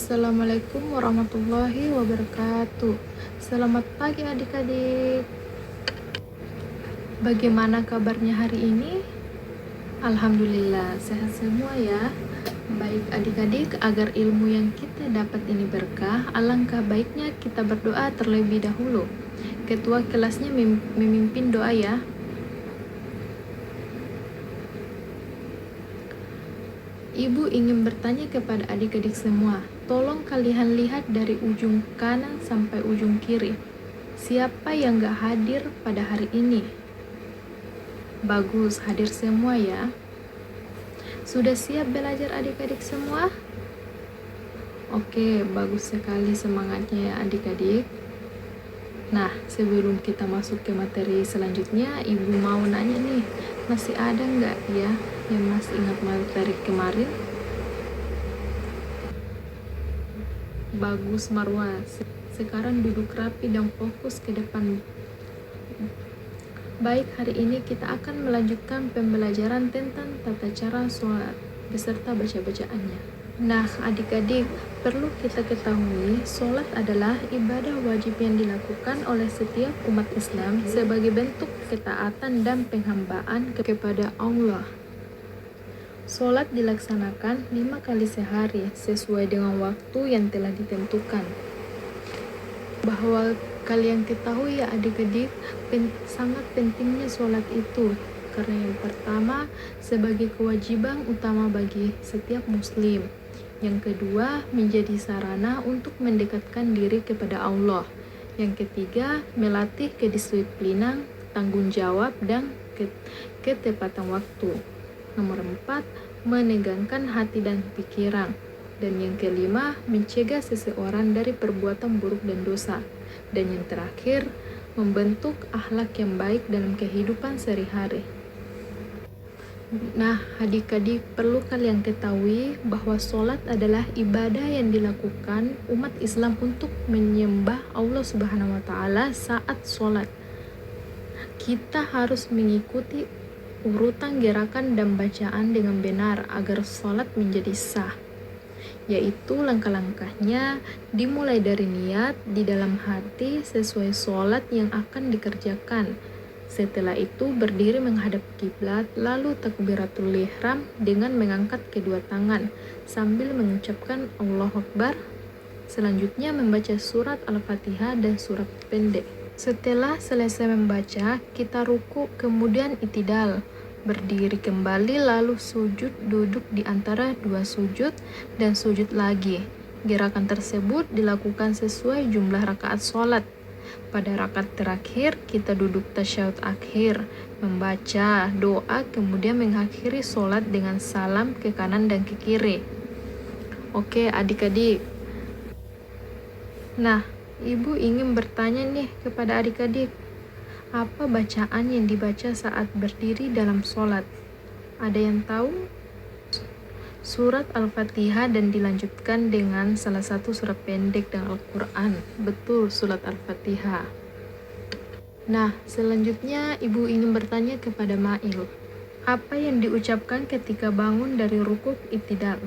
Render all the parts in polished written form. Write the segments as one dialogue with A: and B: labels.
A: Assalamualaikum warahmatullahi wabarakatuh. Selamat pagi adik-adik. Bagaimana kabarnya hari ini? Alhamdulillah sehat semua ya. Baik adik-adik, agar ilmu yang kita dapat ini berkah, alangkah baiknya kita berdoa terlebih dahulu. Ketua kelasnya memimpin doa ya. Ibu ingin bertanya kepada adik-adik semua, tolong kalian lihat dari ujung kanan sampai ujung kiri. Siapa yang gak hadir pada hari ini? Bagus, hadir semua ya. Sudah siap belajar adik-adik semua? Oke, bagus sekali semangatnya ya adik-adik. Nah, sebelum kita masuk ke materi selanjutnya, ibu mau nanya nih, masih ada nggak ya yang masih ingat materi kemarin? Bagus Marwa, sekarang duduk rapi dan fokus ke depan. Baik, hari ini kita akan melanjutkan pembelajaran tentang tata cara sholat beserta baca-bacaannya. Nah, adik-adik, perlu kita ketahui, sholat adalah ibadah wajib yang dilakukan oleh setiap umat Islam sebagai bentuk ketaatan dan penghambaan kepada Allah. Sholat dilaksanakan 5 kali sehari sesuai dengan waktu yang telah ditentukan. Bahwa kalian ketahui ya adik-adik, sangat pentingnya sholat itu. Karena yang pertama, sebagai kewajiban utama bagi setiap muslim. Yang kedua, menjadi sarana untuk mendekatkan diri kepada Allah. Yang ketiga, melatih kedisiplinan, tanggung jawab, dan ketepatan waktu. Nomor 4, menegangkan hati dan pikiran. Dan yang kelima, mencegah seseorang dari perbuatan buruk dan dosa. Dan yang terakhir, membentuk akhlak yang baik dalam kehidupan sehari-hari. Nah, adik-adik, perlu kalian ketahui bahwa sholat adalah ibadah yang dilakukan umat Islam untuk menyembah Allah Subhanahu wa Ta'ala saat sholat. Kita harus mengikuti urutan gerakan dan bacaan dengan benar agar sholat menjadi sah, yaitu langkah-langkahnya dimulai dari niat di dalam hati sesuai sholat yang akan dikerjakan. Setelah itu berdiri menghadap kiblat, lalu takbiratul ihram dengan mengangkat kedua tangan sambil mengucapkan Allahu Akbar. Selanjutnya membaca surat Al-Fatihah dan surat pendek. Setelah selesai membaca, kita ruku kemudian i'tidal, berdiri kembali lalu sujud, duduk di antara dua sujud dan sujud lagi. Gerakan tersebut dilakukan sesuai jumlah rakaat sholat. Pada rakaat terakhir, kita duduk tasyahud akhir, membaca doa, kemudian mengakhiri sholat dengan salam ke kanan dan ke kiri. Oke adik-adik. Nah, ibu ingin bertanya nih kepada adik-adik, apa bacaan yang dibaca saat berdiri dalam sholat? Ada yang tahu? Surat Al-Fatihah dan dilanjutkan dengan salah satu surat pendek dan Al-Quran. Betul, surat Al-Fatihah. Nah, selanjutnya ibu ingin bertanya kepada Mail, apa yang diucapkan ketika bangun dari rukuk i'tidal?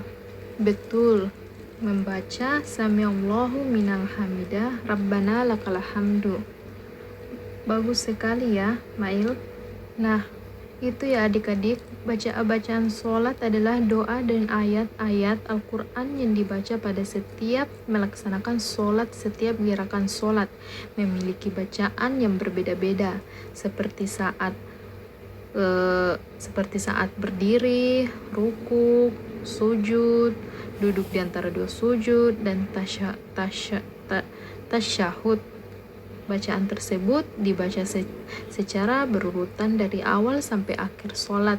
A: Betul, membaca Samiallahu minal hamidah Rabbana lakal hamdu. Bagus sekali ya, Mail. Nah, itu ya adik-adik, bacaan sholat adalah doa dan ayat-ayat Al-Quran yang dibaca pada setiap melaksanakan sholat. Setiap gerakan sholat memiliki bacaan yang berbeda-beda, seperti saat berdiri, ruku, sujud, duduk di antara dua sujud, dan tasyahud. Bacaan tersebut dibaca secara berurutan dari awal sampai akhir sholat.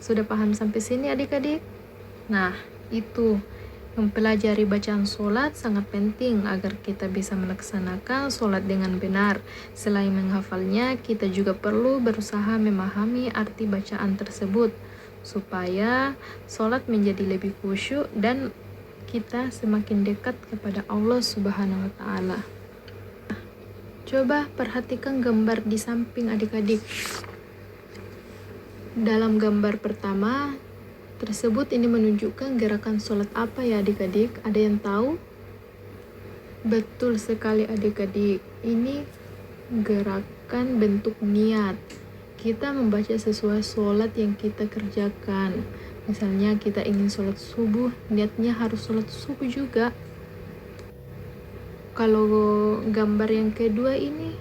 A: Sudah paham sampai sini adik-adik? Nah, itu mempelajari bacaan sholat sangat penting agar kita bisa melaksanakan sholat dengan benar. Selain menghafalnya, kita juga perlu berusaha memahami arti bacaan tersebut supaya sholat menjadi lebih khusyuk dan kita semakin dekat kepada Allah Subhanahu wa Ta'ala. Coba perhatikan gambar di samping adik-adik. Dalam gambar pertama, tersebut ini menunjukkan gerakan sholat apa ya adik-adik? Ada yang tahu? Betul sekali adik-adik, ini gerakan bentuk niat. Kita membaca sesuai sholat yang kita kerjakan. Misalnya kita ingin sholat subuh, niatnya harus sholat subuh juga. Kalau gambar yang kedua ini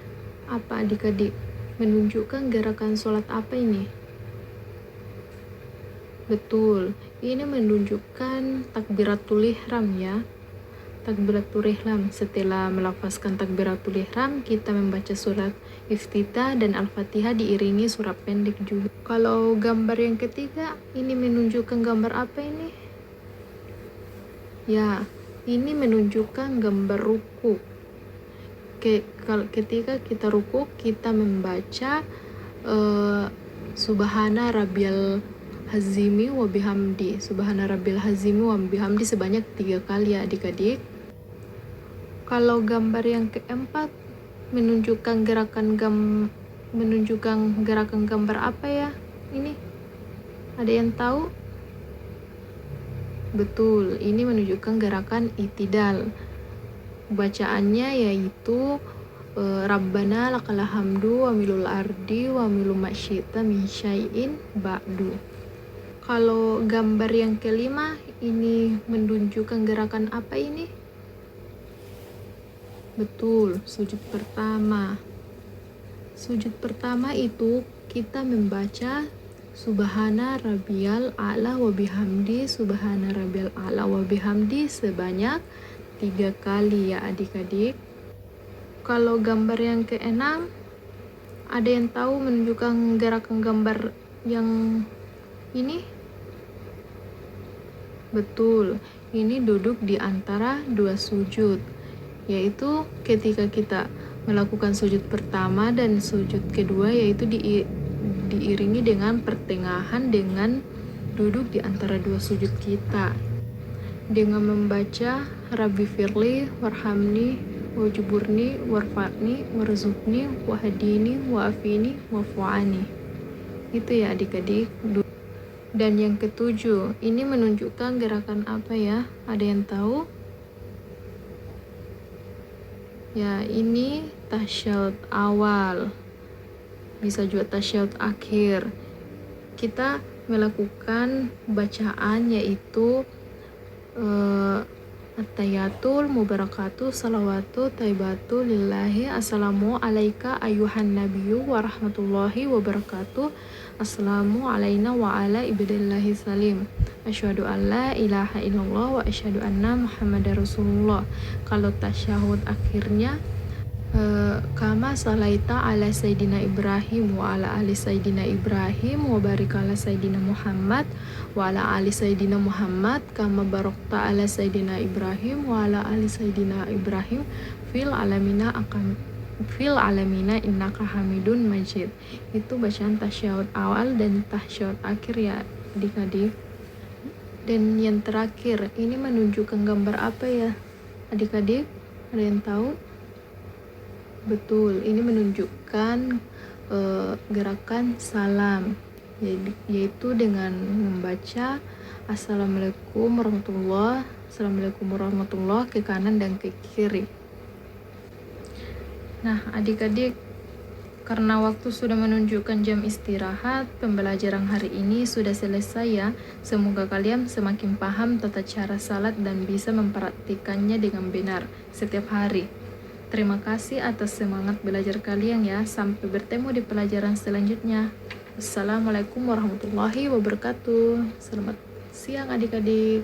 A: apa adik-adik? Menunjukkan gerakan sholat apa ini? Betul, ini menunjukkan takbiratul ihram ya. Takbiratul ihram, setelah melafazkan takbiratul ihram, kita membaca surat iftitah dan al-fatihah diiringi surat pendek juga. Kalau gambar yang ketiga, ini menunjukkan gambar apa ini? Ya, ini menunjukkan gambar ruku. Ketika kita ruku, kita membaca Subhana Rabbiyal Hazimi wa bihamdi. Subhana Rabbil Hazimi wa bihamdi sebanyak 3 kali ya adik-adik. Kalau gambar yang keempat menunjukkan gerakan gambar apa ya? Ini ada yang tahu? Betul, ini menunjukkan gerakan itidal. Bacaannya yaitu Rabbana lakal hamdu wa milul ardi wa milu masyita min syai'in ba'du. Kalau gambar yang kelima ini menunjukkan gerakan apa ini? Betul, sujud pertama. Sujud pertama itu kita membaca Subhana Rabbiyal A'la wa bihamdi, Subhana Rabbiyal A'la wa bihamdi sebanyak 3 kali ya adik-adik. Kalau gambar yang keenam, ada yang tahu menunjukkan gerakan gambar yang ini? Betul, ini duduk di antara 2 sujud, yaitu ketika kita melakukan sujud pertama dan sujud kedua, yaitu diiringi dengan pertengahan dengan duduk di antara 2 sujud kita dengan membaca Rabbi firli warhamni wajuburni warfa'ni warzukni wahadini wa'afini wafu'ani. Itu ya adik-adik. Dan yang ketujuh, ini menunjukkan gerakan apa ya? Ada yang tahu? Ya, ini tasyahud awal, bisa juga tasyahud akhir. Kita melakukan bacaan yaitu at-tahiyatul mubarakatuh salawatu taibatu lillahi assalamu alaika ayuhan nabiyyu wa rahmatullahi wa barakatuh assalamu alaina wa ala ibadillahi salim asyhadu an la ilaha illallah wa asyhadu anna muhammadar rasulullah. Kalau tasyahud akhirnya kama salaita ala sayyidina Ibrahim wa ala ali sayyidina Ibrahim wa barik ala sayyidina Muhammad wa ala ali sayyidina Muhammad kama barakta ala sayyidina Ibrahim wa ala ali sayyidina Ibrahim fil alamina innaka hamidun majid. Itu bacaan tasyahud awal dan tasyahud akhir ya adik-adik. Dan yang terakhir, ini menunjukkan gambar apa ya adik-adik? Ada yang tahu? Betul, ini menunjukkan gerakan salam, yaitu dengan membaca Assalamualaikum warahmatullahi ke kanan dan ke kiri. Nah adik-adik, karena waktu sudah menunjukkan jam istirahat, pembelajaran hari ini sudah selesai ya. Semoga kalian semakin paham tata cara salat dan bisa mempraktikannya dengan benar setiap hari. Terima kasih atas semangat belajar kalian ya. Sampai bertemu di pelajaran selanjutnya. Assalamualaikum warahmatullahi wabarakatuh. Selamat siang adik-adik.